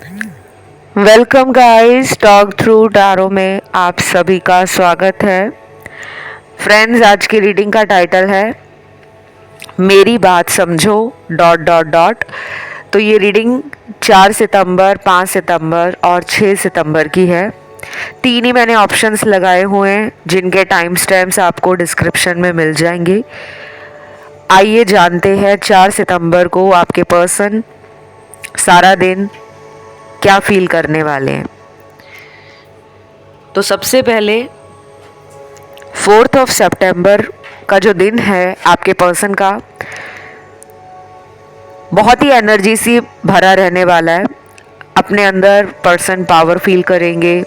Welcome guys, talk through tarot में आप सभी का स्वागत है। फ्रेंड्स, आज की रीडिंग का टाइटल है मेरी बात समझो डॉट डॉट डॉट। तो ये रीडिंग 4 सितंबर, 5 सितंबर और 6 सितंबर की है। तीन ही मैंने ऑप्शंस लगाए हुए हैं जिनके टाइम स्टैम्प्स आपको डिस्क्रिप्शन में मिल जाएंगे। आइए जानते हैं 4 सितंबर को आपके पर्सन सारा दिन क्या फील करने वाले हैं। तो सबसे पहले 4 सितंबर का जो दिन है आपके पर्सन का बहुत ही एनर्जी से भरा रहने वाला है। अपने अंदर पर्सन पावर फील करेंगे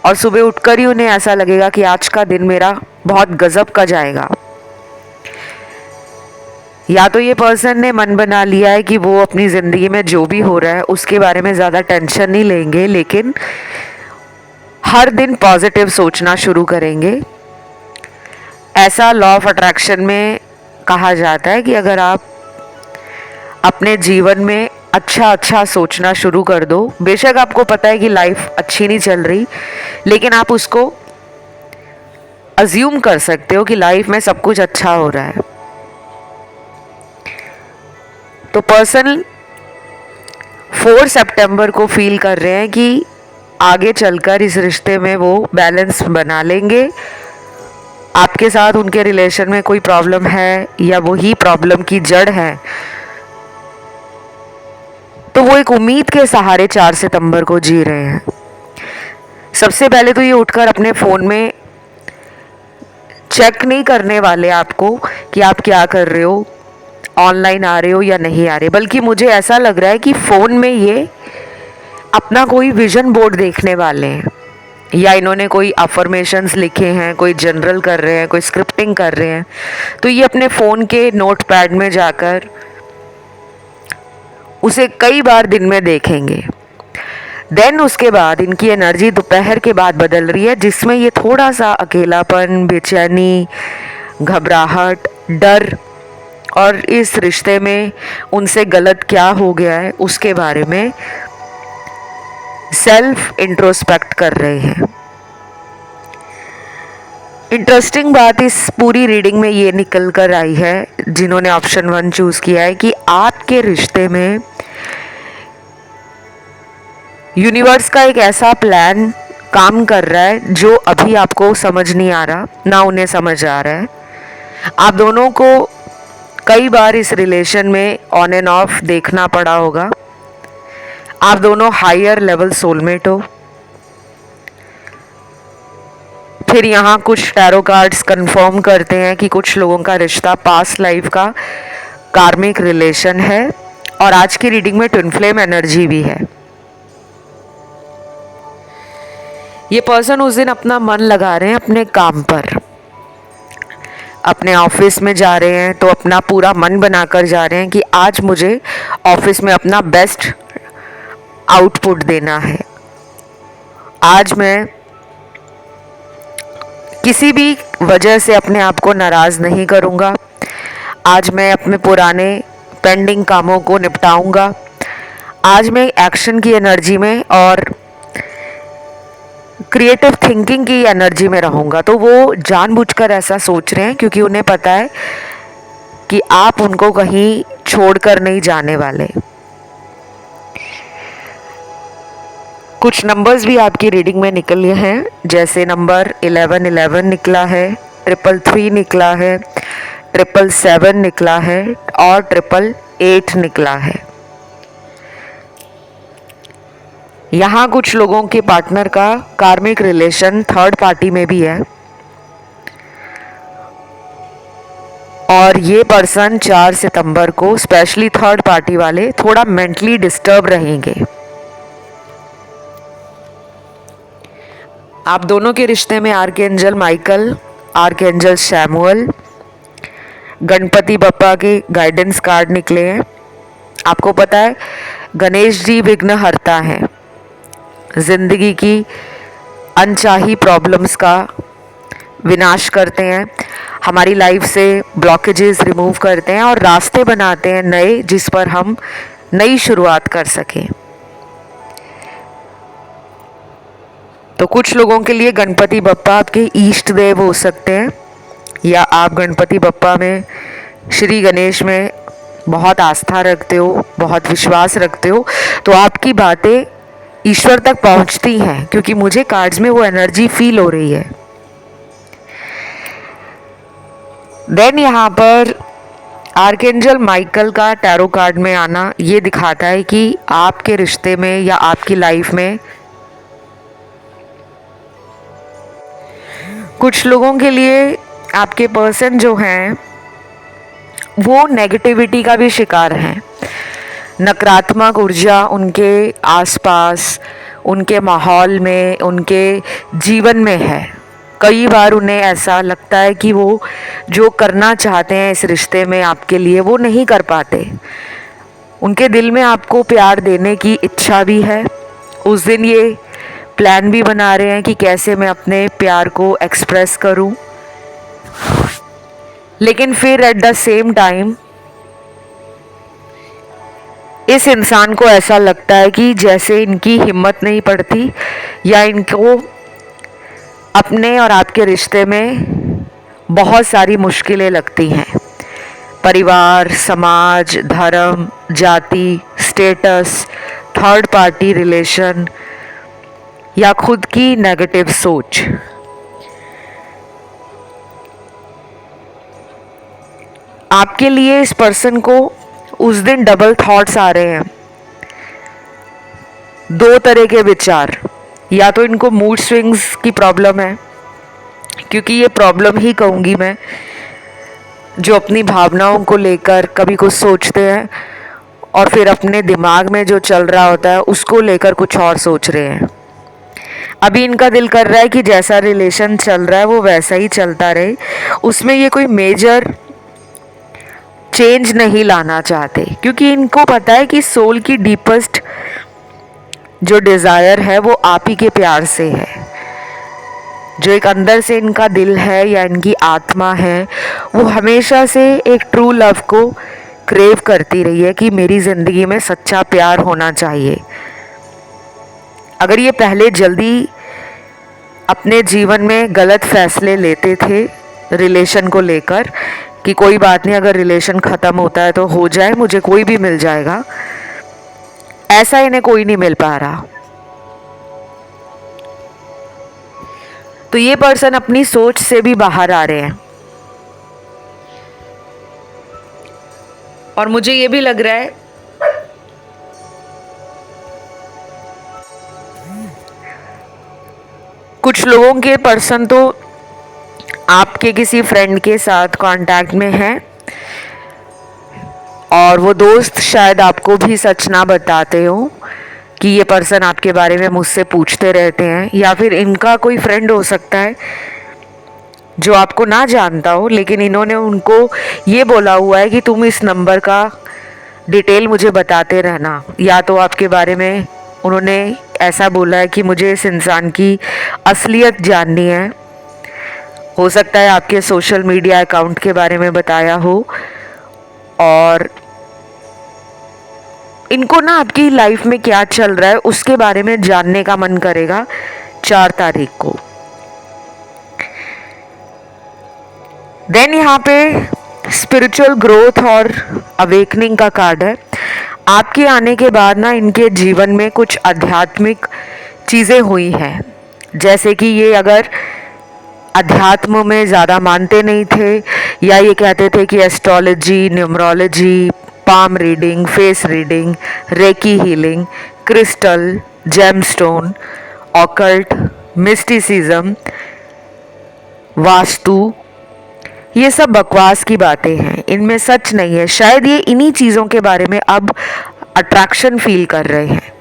और सुबह उठकर ही उन्हें ऐसा लगेगा कि आज का दिन मेरा बहुत गजब का जाएगा। या तो ये पर्सन ने मन बना लिया है कि वो अपनी ज़िंदगी में जो भी हो रहा है उसके बारे में ज़्यादा टेंशन नहीं लेंगे, लेकिन हर दिन पॉजिटिव सोचना शुरू करेंगे। ऐसा लॉ ऑफ अट्रैक्शन में कहा जाता है कि अगर आप अपने जीवन में अच्छा सोचना शुरू कर दो, बेशक आपको पता है कि लाइफ अच्छी नहीं चल रही, लेकिन आप उसको अज्यूम कर सकते हो कि लाइफ में सब कुछ अच्छा हो रहा है। तो पर्सन 4 सितंबर को फील कर रहे हैं कि आगे चलकर इस रिश्ते में वो बैलेंस बना लेंगे। आपके साथ उनके रिलेशन में कोई प्रॉब्लम है या वही प्रॉब्लम की जड़ है, तो वो एक उम्मीद के सहारे 4 सितंबर को जी रहे हैं। सबसे पहले तो ये उठकर अपने फ़ोन में चेक नहीं करने वाले आपको कि आप क्या कर रहे हो, ऑनलाइन आ रहे हो या नहीं आ रहे, बल्कि मुझे ऐसा लग रहा है कि फ़ोन में ये अपना कोई विजन बोर्ड देखने वाले हैं, या इन्होंने कोई अफर्मेशंस लिखे हैं, कोई जनरल कर रहे हैं, कोई स्क्रिप्टिंग कर रहे हैं। तो ये अपने फ़ोन के नोट पैड में जाकर उसे कई बार दिन में देखेंगे। देन उसके बाद इनकी एनर्जी दोपहर के बाद बदल रही है, जिसमें ये थोड़ा सा अकेलापन, बेचैनी, घबराहट, डर और इस रिश्ते में उनसे गलत क्या हो गया है उसके बारे में सेल्फ इंट्रोस्पेक्ट कर रहे हैं। इंटरेस्टिंग बात इस पूरी रीडिंग में ये निकल कर आई है, जिन्होंने ऑप्शन 1 चूज़ किया है, कि आपके रिश्ते में यूनिवर्स का एक ऐसा प्लान काम कर रहा है जो अभी आपको समझ नहीं आ रहा, ना उन्हें समझ आ रहा है। आप दोनों को कई बार इस रिलेशन में ऑन एंड ऑफ देखना पड़ा होगा। आप दोनों हायर लेवल सोलमेट हो। फिर यहाँ कुछ टैरो कार्ड्स कंफर्म करते हैं कि कुछ लोगों का रिश्ता पास्ट लाइफ का कार्मिक रिलेशन है, और आज की रीडिंग में ट्विन फ्लेम एनर्जी भी है। ये पर्सन उस दिन अपना मन लगा रहे हैं अपने काम पर, अपने ऑफिस में जा रहे हैं तो अपना पूरा मन बनाकर जा रहे हैं कि आज मुझे ऑफिस में अपना बेस्ट आउटपुट देना है। आज मैं किसी भी वजह से अपने आप को नाराज़ नहीं करूँगा। आज मैं अपने पुराने पेंडिंग कामों को निपटाऊंगा। आज मैं एक्शन की एनर्जी में और क्रिएटिव थिंकिंग की एनर्जी में रहूँगा। तो वो जानबूझकर ऐसा सोच रहे हैं क्योंकि उन्हें पता है कि आप उनको कहीं छोड़कर नहीं जाने वाले। कुछ नंबर्स भी आपकी रीडिंग में निकले हैं, जैसे नंबर 1111 निकला है, 333 निकला है, 777 निकला है और 888 निकला है। यहाँ कुछ लोगों के पार्टनर का कार्मिक रिलेशन थर्ड पार्टी में भी है, और ये पर्सन 4 सितंबर को स्पेशली थर्ड पार्टी वाले थोड़ा मेंटली डिस्टर्ब रहेंगे। आप दोनों के रिश्ते में archangel Michael, archangel Samuel, Ganpati Bappa के गाइडेंस कार्ड निकले हैं। आपको पता है गणेश जी विघ्न हरता है, जिंदगी की अनचाही प्रॉब्लम्स का विनाश करते हैं, हमारी लाइफ से ब्लॉकेजेस रिमूव करते हैं और रास्ते बनाते हैं नए, जिस पर हम नई शुरुआत कर सकें। तो कुछ लोगों के लिए गणपति बप्पा आपके इष्ट देव हो सकते हैं, या आप गणपति बप्पा में, श्री गणेश में बहुत आस्था रखते हो, बहुत विश्वास रखते हो, तो आपकी बातें ईश्वर तक पहुंचती हैं, क्योंकि मुझे कार्ड्स में वो एनर्जी फील हो रही है। देन यहाँ पर आर्कएंजल माइकल का टैरो कार्ड में आना ये दिखाता है कि आपके रिश्ते में या आपकी लाइफ में कुछ लोगों के लिए आपके पर्सन जो हैं वो नेगेटिविटी का भी शिकार हैं। नकारात्मक ऊर्जा उनके आसपास, उनके माहौल में, उनके जीवन में है। कई बार उन्हें ऐसा लगता है कि वो जो करना चाहते हैं इस रिश्ते में आपके लिए वो नहीं कर पाते। उनके दिल में आपको प्यार देने की इच्छा भी है। उस दिन ये प्लान भी बना रहे हैं कि कैसे मैं अपने प्यार को एक्सप्रेस करूं, लेकिन फिर एट द सेम टाइम इस इंसान को ऐसा लगता है कि जैसे इनकी हिम्मत नहीं पड़ती, या इनको अपने और आपके रिश्ते में बहुत सारी मुश्किलें लगती हैं। परिवार, समाज, धर्म, जाति, स्टेटस, थर्ड पार्टी रिलेशन या खुद की नेगेटिव सोच। आपके लिए इस पर्सन को उस दिन डबल थॉट्स आ रहे हैं, दो तरह के विचार। या तो इनको मूड स्विंग्स की प्रॉब्लम है, क्योंकि ये प्रॉब्लम ही कहूँगी मैं, जो अपनी भावनाओं को लेकर कभी कुछ सोचते हैं और फिर अपने दिमाग में जो चल रहा होता है उसको लेकर कुछ और सोच रहे हैं। अभी इनका दिल कर रहा है कि जैसा रिलेशन चल रहा है वो वैसा ही चलता रहे, उसमें ये कोई मेजर चेंज नहीं लाना चाहते, क्योंकि इनको पता है कि सोल की डीपेस्ट जो डिज़ायर है वो आप ही के प्यार से है। जो एक अंदर से इनका दिल है या इनकी आत्मा है, वो हमेशा से एक ट्रू लव को क्रेव करती रही है कि मेरी ज़िंदगी में सच्चा प्यार होना चाहिए। अगर ये पहले जल्दी अपने जीवन में गलत फैसले लेते थे रिलेशन को लेकर कि कोई बात नहीं, अगर रिलेशन ख़त्म होता है तो हो जाए, मुझे कोई भी मिल जाएगा, ऐसा इन्हें कोई नहीं मिल पा रहा। तो ये पर्सन अपनी सोच से भी बाहर आ रहे हैं। और मुझे ये भी लग रहा है कुछ लोगों के पर्सन तो आपके किसी फ्रेंड के साथ कांटेक्ट में हैं, और वो दोस्त शायद आपको भी सच ना बताते हो कि ये पर्सन आपके बारे में मुझसे पूछते रहते हैं, या फिर इनका कोई फ्रेंड हो सकता है जो आपको ना जानता हो, लेकिन इन्होंने उनको ये बोला हुआ है कि तुम इस नंबर का डिटेल मुझे बताते रहना। या तो आपके बारे में उन्होंने ऐसा बोला है कि मुझे इस इंसान की असलियत जाननी है। हो सकता है आपके सोशल मीडिया अकाउंट के बारे में बताया हो, और इनको ना आपकी लाइफ में क्या चल रहा है उसके बारे में जानने का मन करेगा 4 तारीख को। देन यहाँ पे स्पिरिचुअल ग्रोथ और अवेकनिंग का कार्ड है। आपके आने के बाद ना इनके जीवन में कुछ आध्यात्मिक चीज़ें हुई हैं, जैसे कि ये अगर अध्यात्म में ज़्यादा मानते नहीं थे, या ये कहते थे कि astrology, numerology, palm reading, face reading, recce healing, crystal, gemstone, occult, mysticism, vastu, ये सब बकवास की बातें हैं, इनमें सच नहीं है। शायद ये इन्हीं चीज़ों के बारे में अब अट्रैक्शन फील कर रहे हैं।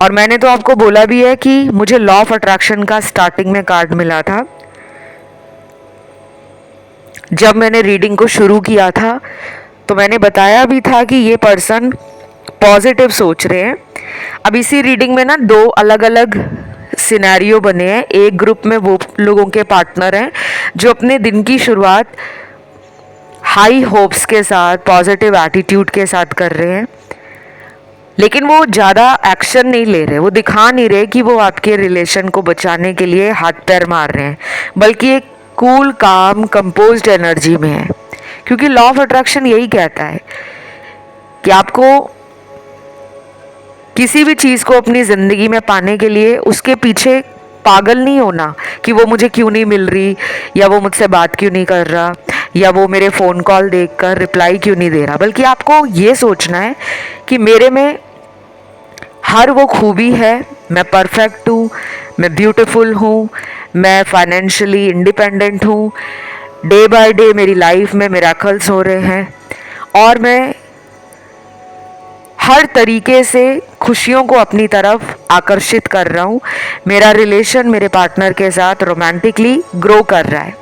और मैंने तो आपको बोला भी है कि मुझे लॉ ऑफ अट्रैक्शन का स्टार्टिंग में कार्ड मिला था। जब मैंने रीडिंग को शुरू किया था तो मैंने बताया भी था कि ये पर्सन पॉजिटिव सोच रहे हैं। अब इसी रीडिंग में ना 2 अलग अलग सिनेरियो बने हैं। एक ग्रुप में वो लोगों के पार्टनर हैं जो अपने दिन की शुरुआत हाई होप्स के साथ, पॉजिटिव एटीट्यूड के साथ कर रहे हैं, लेकिन वो ज़्यादा एक्शन नहीं ले रहे, वो दिखा नहीं रहे कि वो आपके रिलेशन को बचाने के लिए हाथ पैर मार रहे हैं, बल्कि एक कूल काम कंपोज्ड एनर्जी में है। क्योंकि लॉ ऑफ अट्रैक्शन यही कहता है कि आपको किसी भी चीज़ को अपनी ज़िंदगी में पाने के लिए उसके पीछे पागल नहीं होना कि वो मुझे क्यों नहीं मिल रही, या वो मुझसे बात क्यों नहीं कर रहा, या वो मेरे फ़ोन कॉल देखकर रिप्लाई क्यों नहीं दे रहा। बल्कि आपको ये सोचना है कि मेरे में हर वो खूबी है, मैं परफेक्ट हूँ, मैं ब्यूटीफुल हूँ, मैं फाइनेंशियली इंडिपेंडेंट हूँ, डे बाय डे मेरी लाइफ में मिरेकल्स हो रहे हैं और मैं हर तरीके से खुशियों को अपनी तरफ आकर्षित कर रहा हूँ। मेरा रिलेशन मेरे पार्टनर के साथ रोमांटिकली ग्रो कर रहा है।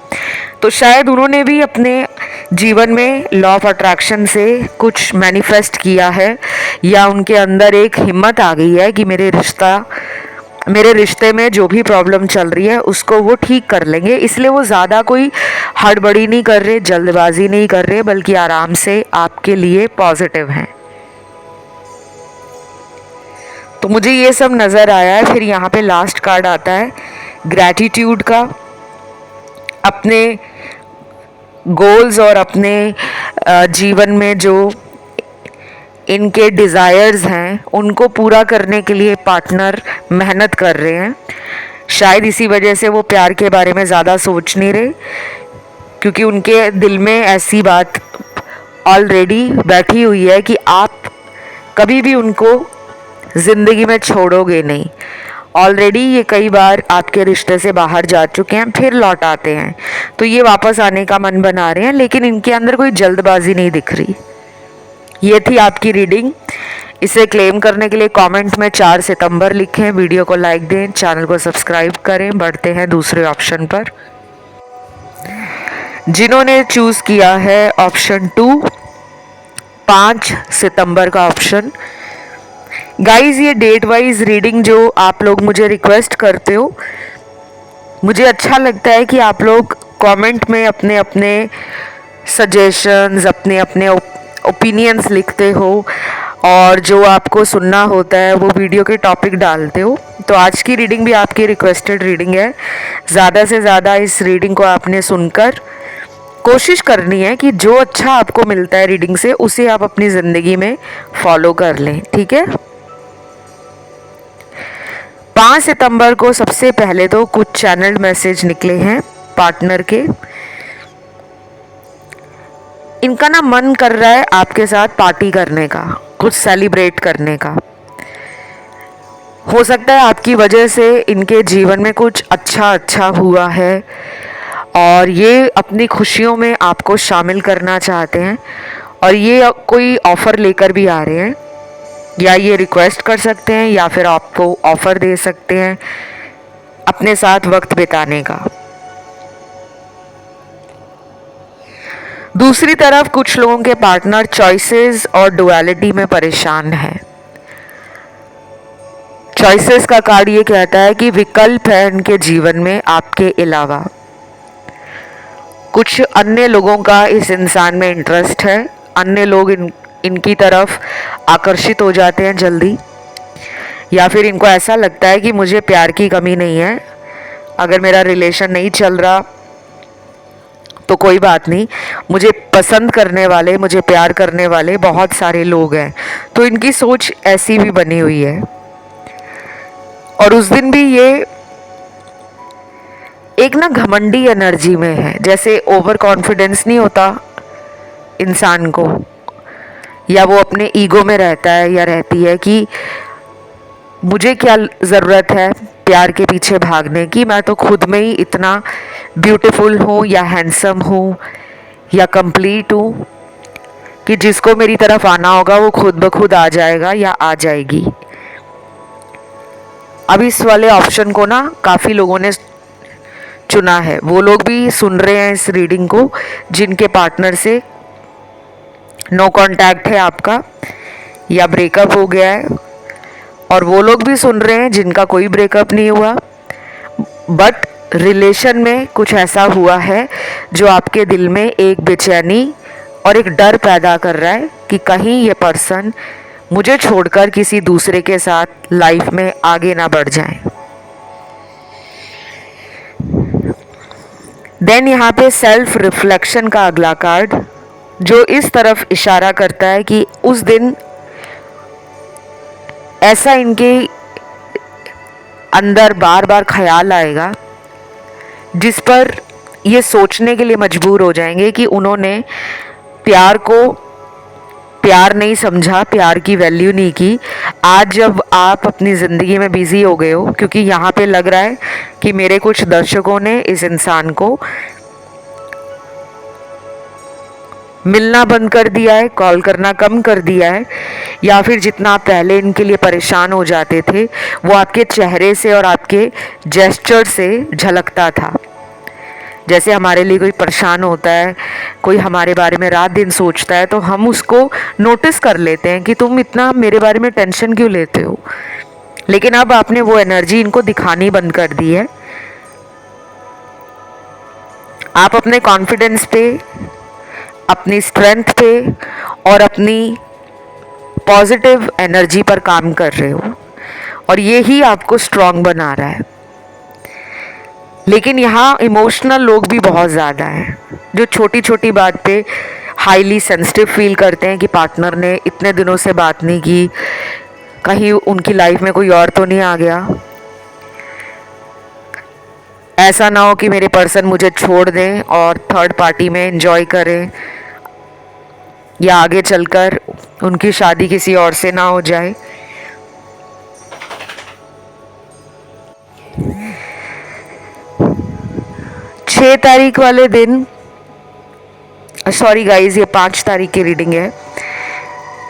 तो शायद उन्होंने भी अपने जीवन में लॉ ऑफ अट्रैक्शन से कुछ मैनिफेस्ट किया है, या उनके अंदर एक हिम्मत आ गई है कि मेरे रिश्ते में जो भी प्रॉब्लम चल रही है उसको वो ठीक कर लेंगे। इसलिए वो ज़्यादा कोई हड़बड़ी नहीं कर रहे, जल्दबाजी नहीं कर रहे, बल्कि आराम से आपके लिए पॉजिटिव हैं। तो मुझे ये सब नज़र आया है। फिर यहाँ पे लास्ट कार्ड आता है ग्रैटिट्यूड का। अपने गोल्स और अपने जीवन में जो इनके डिज़ायर्स हैं उनको पूरा करने के लिए पार्टनर मेहनत कर रहे हैं। शायद इसी वजह से वो प्यार के बारे में ज़्यादा सोच नहीं रहे, क्योंकि उनके दिल में ऐसी बात ऑलरेडी बैठी हुई है कि आप कभी भी उनको ज़िंदगी में छोड़ोगे नहीं। ऑलरेडी ये कई बार आपके रिश्ते से बाहर जा चुके हैं, फिर लौट आते हैं, तो ये वापस आने का मन बना रहे हैं, लेकिन इनके अंदर कोई जल्दबाजी नहीं दिख रही। ये थी आपकी रीडिंग। इसे क्लेम करने के लिए कमेंट में 4 सितंबर लिखें, वीडियो को लाइक दें, चैनल को सब्सक्राइब करें। बढ़ते हैं दूसरे ऑप्शन पर। जिन्होंने चूज़ किया है ऑप्शन 2, 5 सितंबर का ऑप्शन। गाइज, ये डेट वाइज रीडिंग जो आप लोग मुझे रिक्वेस्ट करते हो, मुझे अच्छा लगता है कि आप लोग कमेंट में अपने अपने सजेशंस, अपने अपने ओपिनियंस लिखते हो, और जो आपको सुनना होता है वो वीडियो के टॉपिक डालते हो। तो आज की रीडिंग भी आपकी रिक्वेस्टेड रीडिंग है। ज़्यादा से ज़्यादा इस रीडिंग को आपने सुनकर कोशिश करनी है कि जो अच्छा आपको मिलता है रीडिंग से उसे आप अपनी ज़िंदगी में फॉलो कर लें, ठीक है। 5 सितंबर को सबसे पहले तो कुछ चैनल मैसेज निकले हैं पार्टनर के। इनका ना मन कर रहा है आपके साथ पार्टी करने का, कुछ सेलिब्रेट करने का। हो सकता है आपकी वजह से इनके जीवन में कुछ अच्छा हुआ है और ये अपनी खुशियों में आपको शामिल करना चाहते हैं, और ये कोई ऑफ़र लेकर भी आ रहे हैं, या ये रिक्वेस्ट कर सकते हैं या फिर आपको ऑफ़र दे सकते हैं अपने साथ वक्त बिताने का। दूसरी तरफ कुछ लोगों के पार्टनर चॉइसेस और डुअलिटी में परेशान हैं। चॉइसेस का कार्ड ये कहता है कि विकल्प है इनके जीवन में आपके अलावा। कुछ अन्य लोगों का इस इंसान में इंटरेस्ट है, अन्य लोग इनकी तरफ आकर्षित हो जाते हैं जल्दी, या फिर इनको ऐसा लगता है कि मुझे प्यार की कमी नहीं है, अगर मेरा रिलेशन नहीं चल रहा तो कोई बात नहीं, मुझे पसंद करने वाले, मुझे प्यार करने वाले बहुत सारे लोग हैं। तो इनकी सोच ऐसी भी बनी हुई है। और उस दिन भी ये एक ना घमंडी एनर्जी में है, जैसे ओवर कॉन्फिडेंस नहीं होता इंसान को, या वो अपने ईगो में रहता है या रहती है कि मुझे क्या ज़रूरत है प्यार के पीछे भागने की, मैं तो खुद में ही इतना ब्यूटीफुल हूँ या हैंडसम हूँ या कंप्लीट हूँ कि जिसको मेरी तरफ आना होगा वो खुद ब खुद आ जाएगा या आ जाएगी। अब इस वाले ऑप्शन को ना काफ़ी लोगों ने चुना है। वो लोग भी सुन रहे हैं इस रीडिंग को जिनके पार्टनर से नो कांटेक्ट है आपका या ब्रेकअप हो गया है, और वो लोग भी सुन रहे हैं जिनका कोई ब्रेकअप नहीं हुआ, बट रिलेशन में कुछ ऐसा हुआ है जो आपके दिल में एक बेचैनी और एक डर पैदा कर रहा है कि कहीं ये पर्सन मुझे छोड़कर किसी दूसरे के साथ लाइफ में आगे ना बढ़ जाएं। देन यहाँ पे सेल्फ रिफ्लेक्शन का अगला कार्ड जो इस तरफ इशारा करता है कि उस दिन ऐसा इनके अंदर बार बार ख्याल आएगा जिस पर ये सोचने के लिए मजबूर हो जाएंगे कि उन्होंने प्यार को प्यार नहीं समझा, प्यार की वैल्यू नहीं की। आज जब आप अपनी ज़िंदगी में बिज़ी हो गए हो, क्योंकि यहाँ पे लग रहा है कि मेरे कुछ दर्शकों ने इस इंसान को मिलना बंद कर दिया है, कॉल करना कम कर दिया है, या फिर जितना आप पहले इनके लिए परेशान हो जाते थे वो आपके चेहरे से और आपके जेस्चर से झलकता था। जैसे हमारे लिए कोई परेशान होता है, कोई हमारे बारे में रात दिन सोचता है, तो हम उसको नोटिस कर लेते हैं कि तुम इतना मेरे बारे में टेंशन क्यों लेते हो। लेकिन अब आपने वो एनर्जी इनको दिखानी बंद कर दी है। आप अपने कॉन्फिडेंस पे, अपनी स्ट्रेंथ पे और अपनी पॉजिटिव एनर्जी पर काम कर रहे हो और ये ही आपको स्ट्रांग बना रहा है। लेकिन यहाँ इमोशनल लोग भी बहुत ज़्यादा हैं जो छोटी छोटी बात पे हाईली सेंसिटिव फील करते हैं कि पार्टनर ने इतने दिनों से बात नहीं की, कहीं उनकी लाइफ में कोई और तो नहीं आ गया, ऐसा ना हो कि मेरे पर्सन मुझे छोड़ दें और थर्ड पार्टी में एंजॉय करें या आगे चलकर उनकी शादी किसी और से ना हो जाए। छः तारीख वाले दिन, सॉरी गाइज, ये 5 तारीख की रीडिंग है।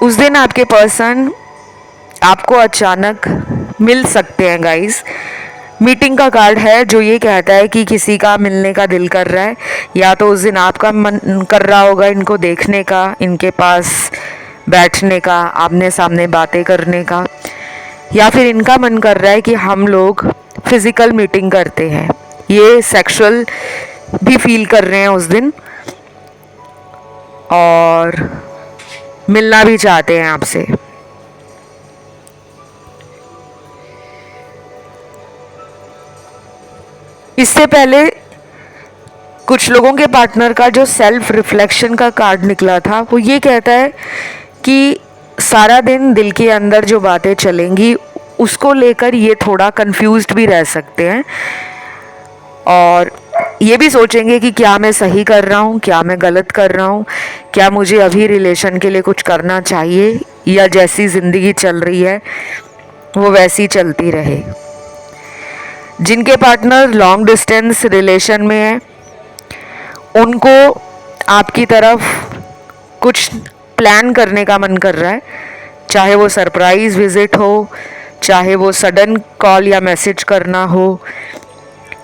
उस दिन आपके पर्सन आपको अचानक मिल सकते हैं गाइज। मीटिंग का कार्ड है जो ये कहता है कि किसी का मिलने का दिल कर रहा है, या तो उस दिन आपका मन कर रहा होगा इनको देखने का, इनके पास बैठने का, आमने सामने बातें करने का, या फिर इनका मन कर रहा है कि हम लोग फिज़िकल मीटिंग करते हैं। ये सेक्सुअल भी फील कर रहे हैं उस दिन और मिलना भी चाहते हैं आपसे। इससे पहले कुछ लोगों के पार्टनर का जो सेल्फ रिफ्लेक्शन का कार्ड निकला था वो ये कहता है कि सारा दिन दिल के अंदर जो बातें चलेंगी उसको लेकर ये थोड़ा कंफ्यूज्ड भी रह सकते हैं और ये भी सोचेंगे कि क्या मैं सही कर रहा हूँ, क्या मैं गलत कर रहा हूँ, क्या मुझे अभी रिलेशन के लिए कुछ करना चाहिए या जैसी ज़िंदगी चल रही है वो वैसी चलती रहे। जिनके पार्टनर लॉन्ग डिस्टेंस रिलेशन में है उनको आपकी तरफ कुछ प्लान करने का मन कर रहा है, चाहे वो सरप्राइज़ विज़िट हो, चाहे वो सडन कॉल या मैसेज करना हो,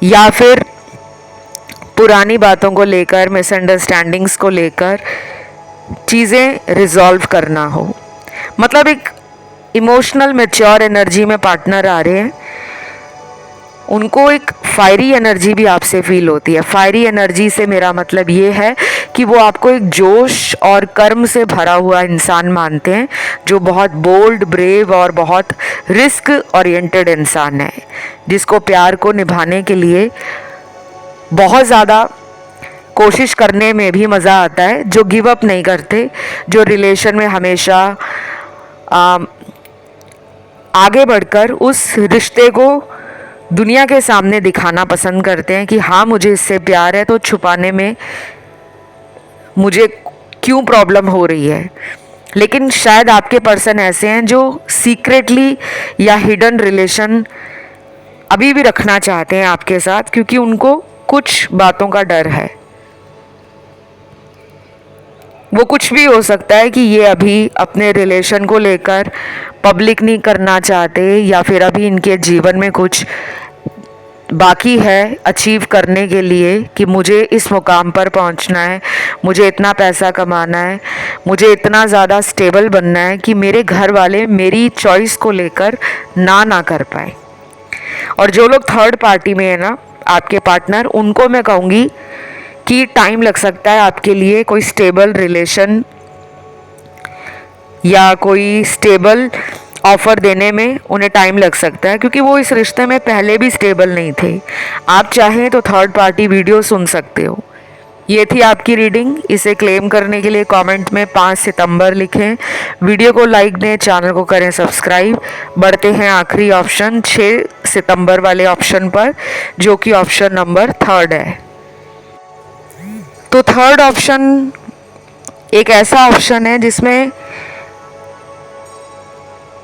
या फिर पुरानी बातों को लेकर, मिसअंडरस्टैंडिंग्स को लेकर चीज़ें रिजॉल्व करना हो। मतलब एक इमोशनल मैच्योर एनर्जी में पार्टनर आ रहे हैं। उनको एक फायरी एनर्जी भी आपसे फील होती है। फायरी एनर्जी से मेरा मतलब ये है कि वो आपको एक जोश और कर्म से भरा हुआ इंसान मानते हैं जो बहुत बोल्ड, ब्रेव और बहुत रिस्क ओरिएंटेड इंसान है, जिसको प्यार को निभाने के लिए बहुत ज़्यादा कोशिश करने में भी मज़ा आता है, जो गिव अप नहीं करते, जो रिलेशन में हमेशा आगे बढ़कर उस रिश्ते को दुनिया के सामने दिखाना पसंद करते हैं कि हाँ मुझे इससे प्यार है, तो छुपाने में मुझे क्यों प्रॉब्लम हो रही है। लेकिन शायद आपके पर्सन ऐसे हैं जो सीक्रेटली या हिडन रिलेशन अभी भी रखना चाहते हैं आपके साथ, क्योंकि उनको कुछ बातों का डर है। वो कुछ भी हो सकता है कि ये अभी अपने रिलेशन को लेकर पब्लिक नहीं करना चाहते, या फिर अभी इनके जीवन में कुछ बाकी है अचीव करने के लिए कि मुझे इस मुकाम पर पहुंचना है, मुझे इतना पैसा कमाना है, मुझे इतना ज़्यादा स्टेबल बनना है कि मेरे घर वाले मेरी चॉइस को लेकर ना कर पाए। और जो लोग थर्ड पार्टी में है ना, आपके पार्टनर, उनको मैं कहूँगी कि टाइम लग सकता है आपके लिए कोई स्टेबल रिलेशन या कोई स्टेबल ऑफ़र देने में उन्हें टाइम लग सकता है, क्योंकि वो इस रिश्ते में पहले भी स्टेबल नहीं थे। आप चाहें तो थर्ड पार्टी वीडियो सुन सकते हो। ये थी आपकी रीडिंग। इसे क्लेम करने के लिए कमेंट में 5 सितंबर लिखें, वीडियो को लाइक दें, चैनल को करें सब्सक्राइब। बढ़ते हैं आखिरी ऑप्शन 6 सितंबर वाले ऑप्शन पर, जो कि ऑप्शन नंबर 3 है। तो थर्ड ऑप्शन एक ऐसा ऑप्शन है जिसमें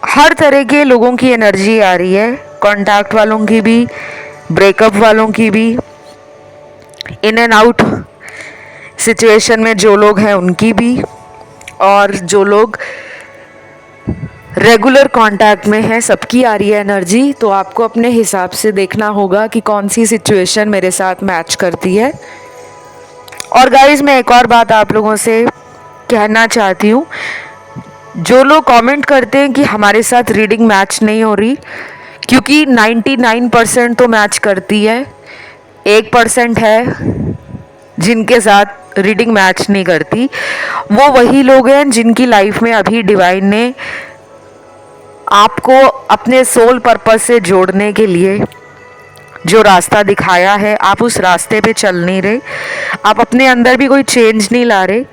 हर तरह के लोगों की एनर्जी आ रही है, कॉन्टैक्ट वालों की भी, ब्रेकअप वालों की भी, इन एंड आउट सिचुएशन में जो लोग हैं उनकी भी, और जो लोग रेगुलर कांटेक्ट में है सबकी आ रही है एनर्जी। तो आपको अपने हिसाब से देखना होगा कि कौन सी सिचुएशन मेरे साथ मैच करती है। और गाइस, मैं एक और बात आप लोगों से कहना चाहती हूँ, जो लोग कमेंट करते हैं कि हमारे साथ रीडिंग मैच नहीं हो रही, क्योंकि 99% तो मैच करती है, 1% है जिनके साथ रीडिंग मैच नहीं करती। वो वही लोग हैं जिनकी लाइफ में अभी डिवाइन ने आपको अपने सोल पर्पस से जोड़ने के लिए जो रास्ता दिखाया है, आप उस रास्ते पे चल नहीं रहे। आप अपने अंदर भी कोई चेंज नहीं ला रहे,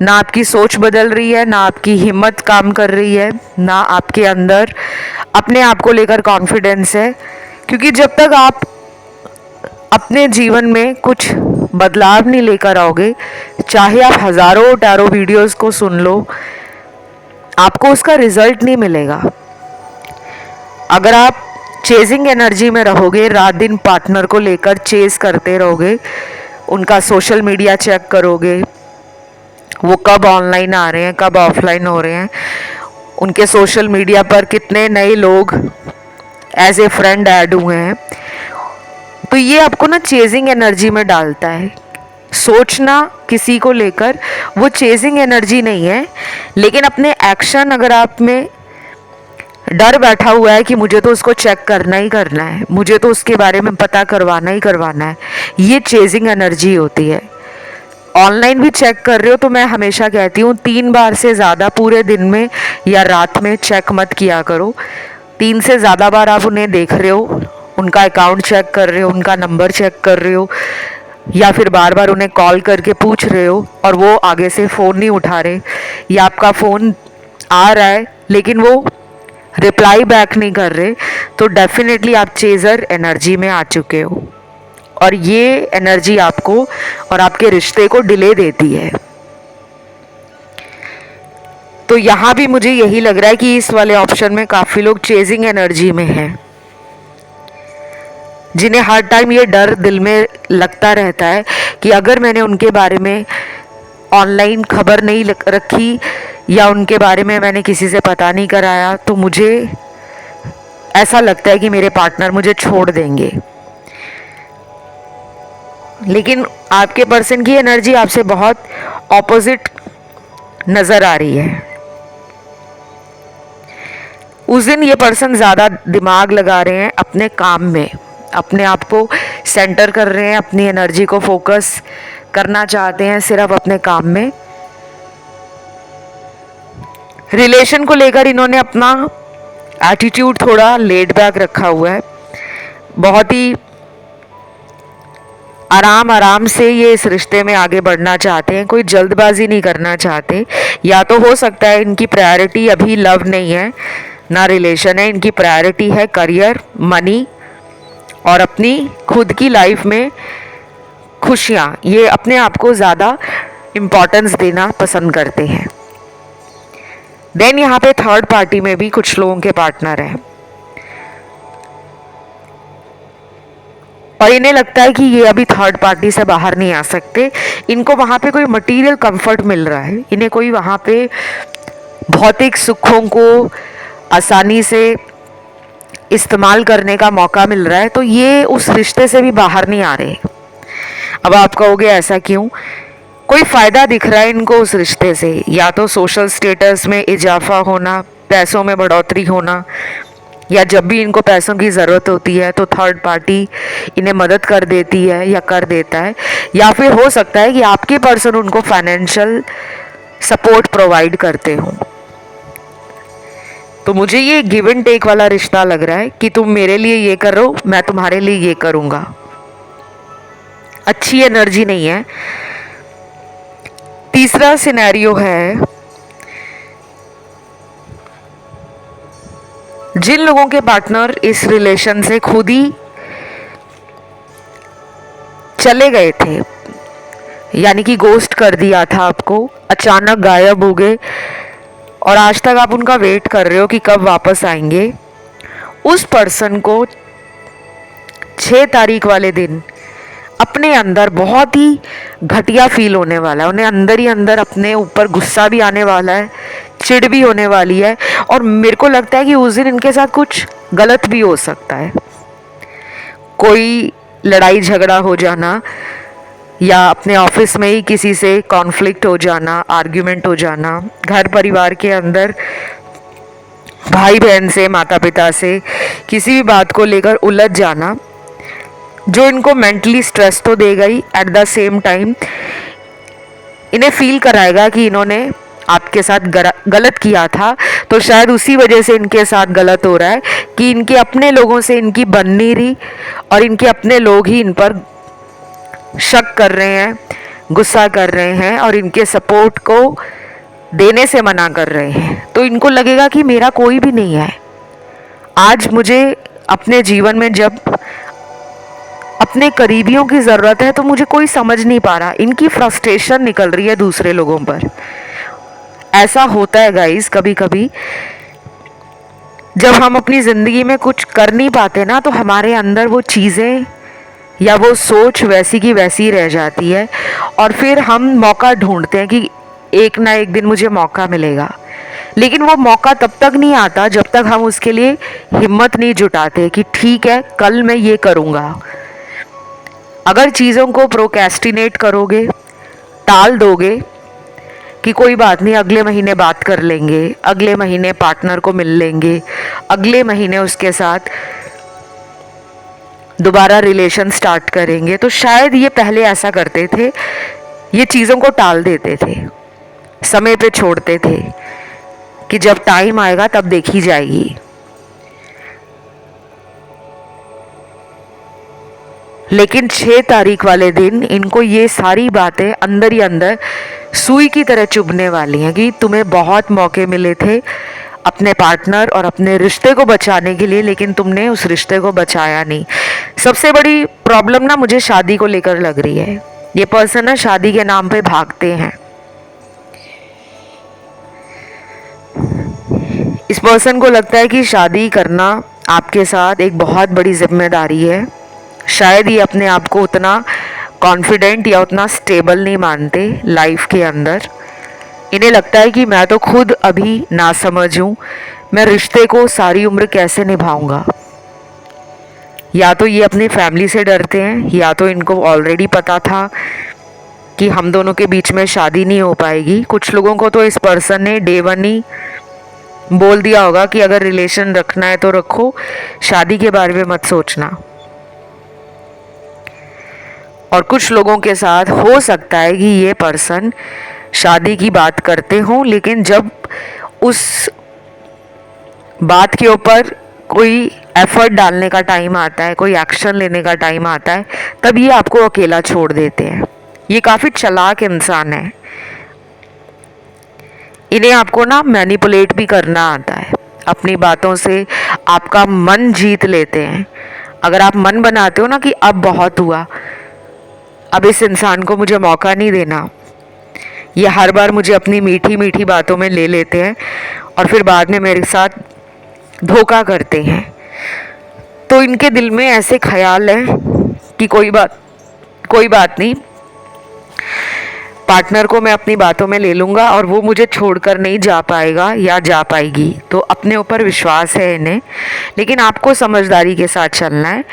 ना आपकी सोच बदल रही है, ना आपकी हिम्मत काम कर रही है, ना आपके अंदर अपने आप को लेकर कॉन्फिडेंस है। क्योंकि जब तक आप अपने जीवन में कुछ बदलाव नहीं लेकर आओगे, चाहे आप हज़ारों टैरो वीडियोस को सुन लो, आपको उसका रिजल्ट नहीं मिलेगा। अगर आप चेजिंग एनर्जी में रहोगे, रात दिन पार्टनर को लेकर चेज करते रहोगे, उनका सोशल मीडिया चेक करोगे, वो कब ऑनलाइन आ रहे हैं, कब ऑफलाइन हो रहे हैं, उनके सोशल मीडिया पर कितने नए लोग एज ए फ्रेंड ऐड हुए हैं, तो ये आपको ना चेजिंग एनर्जी में डालता है। सोचना किसी को लेकर वो चेजिंग एनर्जी नहीं है, लेकिन अपने एक्शन अगर आप में डर बैठा हुआ है कि मुझे तो उसको चेक करना ही करना है, मुझे तो उसके बारे में पता करवाना ही करवाना है, ये चेजिंग एनर्जी होती है। ऑनलाइन भी चेक कर रहे हो तो मैं हमेशा कहती हूँ 3 बार से ज़्यादा पूरे दिन में या रात में चेक मत किया करो। 3 से ज़्यादा बार आप उन्हें देख रहे हो, उनका अकाउंट चेक कर रहे हो, उनका नंबर चेक कर रहे हो, या फिर बार बार उन्हें कॉल करके पूछ रहे हो और वो आगे से फ़ोन नहीं उठा रहे, या आपका फ़ोन आ रहा है लेकिन वो रिप्लाई बैक नहीं कर रहे, तो डेफिनेटली आप चेज़र एनर्जी में आ चुके हो, और ये एनर्जी आपको और आपके रिश्ते को डिले देती है। तो यहाँ भी मुझे यही लग रहा है कि इस वाले ऑप्शन में काफ़ी लोग चेजिंग एनर्जी में हैं, जिन्हें हर टाइम ये डर दिल में लगता रहता है कि अगर मैंने उनके बारे में ऑनलाइन खबर नहीं रखी या उनके बारे में मैंने किसी से पता नहीं कराया, तो मुझे ऐसा लगता है कि मेरे पार्टनर मुझे छोड़ देंगे। लेकिन आपके पर्सन की एनर्जी आपसे बहुत ऑपोजिट नज़र आ रही है। उस दिन ये पर्सन ज़्यादा दिमाग लगा रहे हैं अपने काम में, अपने आप को सेंटर कर रहे हैं, अपनी एनर्जी को फोकस करना चाहते हैं सिर्फ अपने काम में। रिलेशन को लेकर इन्होंने अपना एटीट्यूड थोड़ा लेड बैक रखा हुआ है, बहुत ही आराम आराम से ये इस रिश्ते में आगे बढ़ना चाहते हैं, कोई जल्दबाजी नहीं करना चाहते। या तो हो सकता है इनकी प्रायोरिटी अभी लव नहीं है ना रिलेशन है, इनकी प्रायोरिटी है करियर, मनी और अपनी खुद की लाइफ में खुशियाँ। ये अपने आप को ज़्यादा इम्पोर्टेंस देना पसंद करते हैं। देन यहाँ पे थर्ड पार्टी में भी कुछ लोगों के पार्टनर हैं और इन्हें लगता है कि ये अभी थर्ड पार्टी से बाहर नहीं आ सकते। इनको वहाँ पे कोई मटेरियल कंफर्ट मिल रहा है, इन्हें कोई वहाँ पे भौतिक सुखों को आसानी से इस्तेमाल करने का मौका मिल रहा है, तो ये उस रिश्ते से भी बाहर नहीं आ रहे। अब आप कहोगे ऐसा क्यों? कोई फ़ायदा दिख रहा है इनको उस रिश्ते से, या तो सोशल स्टेटस में इजाफा होना, पैसों में बढ़ोतरी होना, या जब भी इनको पैसों की ज़रूरत होती है तो थर्ड पार्टी इन्हें मदद कर देती है या कर देता है, या फिर हो सकता है कि आपके पर्सन उनको फाइनेंशियल सपोर्ट प्रोवाइड करते हों। तो मुझे ये गिव एंड टेक वाला रिश्ता लग रहा है कि तुम मेरे लिए ये करो, मैं तुम्हारे लिए ये करूँगा। अच्छी एनर्जी नहीं है। तीसरा सिनेरियो है, जिन लोगों के पार्टनर इस रिलेशन से खुद ही चले गए थे, यानी कि गोस्ट कर दिया था आपको, अचानक गायब हो गए और आज तक आप उनका वेट कर रहे हो कि कब वापस आएंगे, उस पर्सन को 6 तारीख वाले दिन अपने अंदर बहुत ही घटिया फील होने वाला है। उन्हें अंदर ही अंदर अपने ऊपर गुस्सा भी आने वाला है, चिढ़ भी होने वाली है, और मेरे को लगता है कि उस दिन इनके साथ कुछ गलत भी हो सकता है। कोई लड़ाई झगड़ा हो जाना, या अपने ऑफिस में ही किसी से कॉन्फ्लिक्ट हो जाना, आर्ग्यूमेंट हो जाना, घर परिवार के अंदर भाई बहन से, माता पिता से किसी भी बात को लेकर उलझ जाना, जो इनको मेंटली स्ट्रेस तो देगा ही, एट द सेम टाइम इन्हें फील कराएगा कि इन्होंने आपके साथ गलत किया था, तो शायद उसी वजह से इनके साथ गलत हो रहा है कि इनके अपने लोगों से इनकी बन नहीं रही और इनके अपने लोग ही इन पर शक कर रहे हैं, गुस्सा कर रहे हैं और इनके सपोर्ट को देने से मना कर रहे हैं। तो इनको लगेगा कि मेरा कोई भी नहीं है। आज मुझे अपने जीवन में जब अपने करीबियों की ज़रूरत है तो मुझे कोई समझ नहीं पा रहा। इनकी फ्रस्ट्रेशन निकल रही है दूसरे लोगों पर। ऐसा होता है गाइस, कभी कभी जब हम अपनी ज़िंदगी में कुछ कर नहीं पाते ना, तो हमारे अंदर वो चीज़ें या वो सोच वैसी की वैसी रह जाती है और फिर हम मौका ढूंढते हैं कि एक ना एक दिन मुझे मौका मिलेगा। लेकिन वो मौका तब तक नहीं आता जब तक हम उसके लिए हिम्मत नहीं जुटाते कि ठीक है, कल मैं ये करूँगा। अगर चीज़ों को प्रोक्रेस्टिनेट करोगे, टाल दोगे कि कोई बात नहीं, अगले महीने बात कर लेंगे, अगले महीने पार्टनर को मिल लेंगे, अगले महीने उसके साथ दोबारा रिलेशन स्टार्ट करेंगे, तो शायद ये पहले ऐसा करते थे, ये चीज़ों को टाल देते थे, समय पे छोड़ते थे कि जब टाइम आएगा तब देखी जाएगी। लेकिन 6 तारीख वाले दिन इनको ये सारी बातें अंदर ही अंदर सुई की तरह चुभने वाली हैं कि तुम्हें बहुत मौके मिले थे अपने पार्टनर और अपने रिश्ते को बचाने के लिए, लेकिन तुमने उस रिश्ते को बचाया नहीं। सबसे बड़ी प्रॉब्लम ना मुझे शादी को लेकर लग रही है। ये पर्सन ना शादी के नाम पे भागते हैं। इस पर्सन को लगता है कि शादी करना आपके साथ एक बहुत बड़ी जिम्मेदारी है। शायद ये अपने आप को उतना कॉन्फिडेंट या उतना स्टेबल नहीं मानते लाइफ के अंदर। इन्हें लगता है कि मैं तो खुद अभी नासमझ हूँ, मैं रिश्ते को सारी उम्र कैसे निभाऊंगा। या तो ये अपनी फैमिली से डरते हैं, या तो इनको ऑलरेडी पता था कि हम दोनों के बीच में शादी नहीं हो पाएगी। कुछ लोगों को तो इस पर्सन ने डे वन ही बोल दिया होगा कि अगर रिलेशन रखना है तो रखो, शादी के बारे में मत सोचना। और कुछ लोगों के साथ हो सकता है कि ये पर्सन शादी की बात करते हों, लेकिन जब उस बात के ऊपर कोई एफर्ट डालने का टाइम आता है, कोई एक्शन लेने का टाइम आता है, तब ये आपको अकेला छोड़ देते हैं। ये काफ़ी चालाक इंसान है। इन्हें आपको ना मैनिपुलेट भी करना आता है, अपनी बातों से आपका मन जीत लेते हैं। अगर आप मन बनाते हो ना कि अब बहुत हुआ, अब इस इंसान को मुझे मौका नहीं देना, ये हर बार मुझे अपनी मीठी मीठी बातों में ले लेते हैं और फिर बाद में मेरे साथ धोखा करते हैं, तो इनके दिल में ऐसे ख्याल हैं कि कोई बात नहीं, पार्टनर को मैं अपनी बातों में ले लूँगा और वो मुझे छोड़कर नहीं जा पाएगा या जा पाएगी। तो अपने ऊपर विश्वास है इन्हें, लेकिन आपको समझदारी के साथ चलना है।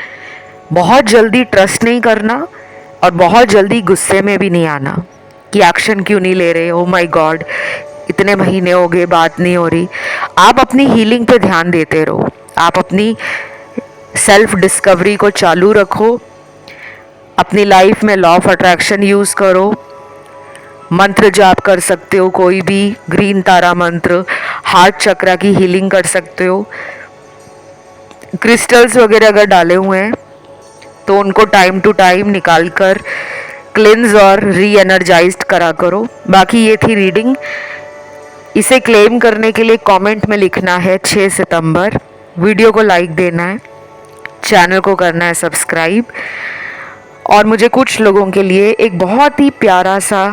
बहुत जल्दी ट्रस्ट नहीं करना और बहुत जल्दी गुस्से में भी नहीं आना कि एक्शन क्यों नहीं ले रहे, ओ माय गॉड इतने महीने हो गए बात नहीं हो रही। आप अपनी हीलिंग पे ध्यान देते रहो, आप अपनी सेल्फ डिस्कवरी को चालू रखो, अपनी लाइफ में लॉ ऑफ अट्रैक्शन यूज़ करो, मंत्र जाप कर सकते हो, कोई भी ग्रीन तारा मंत्र, हार्ट चक्रा की हीलिंग कर सकते हो। क्रिस्टल्स वगैरह अगर डाले हुए हैं तो उनको टाइम टू टाइम निकाल कर क्लिन्स और री एनर्जाइज्ड करा करो। बाकी ये थी रीडिंग। इसे क्लेम करने के लिए कमेंट में लिखना है 6 सितंबर, वीडियो को लाइक देना है, चैनल को करना है सब्सक्राइब। और मुझे कुछ लोगों के लिए एक बहुत ही प्यारा सा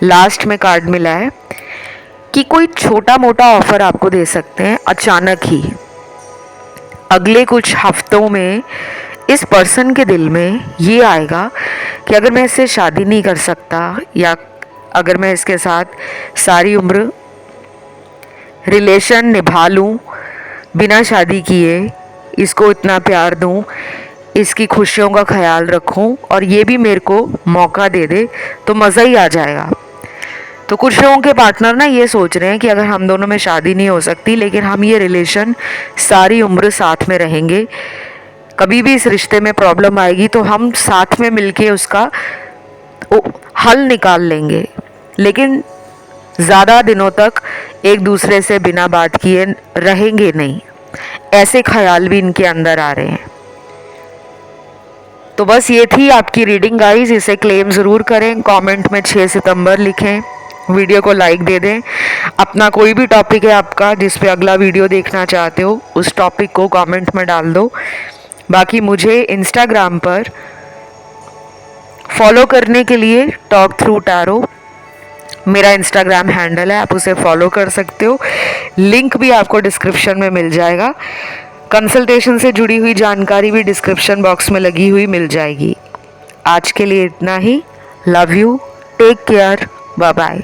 लास्ट में कार्ड मिला है कि कोई छोटा मोटा ऑफर आपको दे सकते हैं अचानक ही। अगले कुछ हफ्तों में इस पर्सन के दिल में ये आएगा कि अगर मैं इससे शादी नहीं कर सकता, या अगर मैं इसके साथ सारी उम्र रिलेशन निभा लूँ बिना शादी किए, इसको इतना प्यार दूँ, इसकी खुशियों का ख्याल रखूं और ये भी मेरे को मौका दे दे, तो मज़ा ही आ जाएगा। तो कुछ लोगों के पार्टनर ना ये सोच रहे हैं कि अगर हम दोनों में शादी नहीं हो सकती, लेकिन हम ये रिलेशन सारी उम्र साथ में रहेंगे, कभी भी इस रिश्ते में प्रॉब्लम आएगी तो हम साथ में मिलके उसका हल निकाल लेंगे, लेकिन ज़्यादा दिनों तक एक दूसरे से बिना बात किए रहेंगे नहीं। ऐसे ख्याल भी इनके अंदर आ रहे हैं। तो बस ये थी आपकी रीडिंग गाइस। इसे क्लेम ज़रूर करें, कमेंट में 6 सितंबर लिखें, वीडियो को लाइक दे दें। अपना कोई भी टॉपिक है आपका जिस पे अगला वीडियो देखना चाहते हो, उस टॉपिक को कमेंट में डाल दो। बाकी मुझे इंस्टाग्राम पर फॉलो करने के लिए टॉक थ्रू टैरो मेरा इंस्टाग्राम हैंडल है, आप उसे फॉलो कर सकते हो। लिंक भी आपको डिस्क्रिप्शन में मिल जाएगा। कंसल्टेशन से जुड़ी हुई जानकारी भी डिस्क्रिप्शन बॉक्स में लगी हुई मिल जाएगी। आज के लिए इतना ही। Love you, take care, bye bye.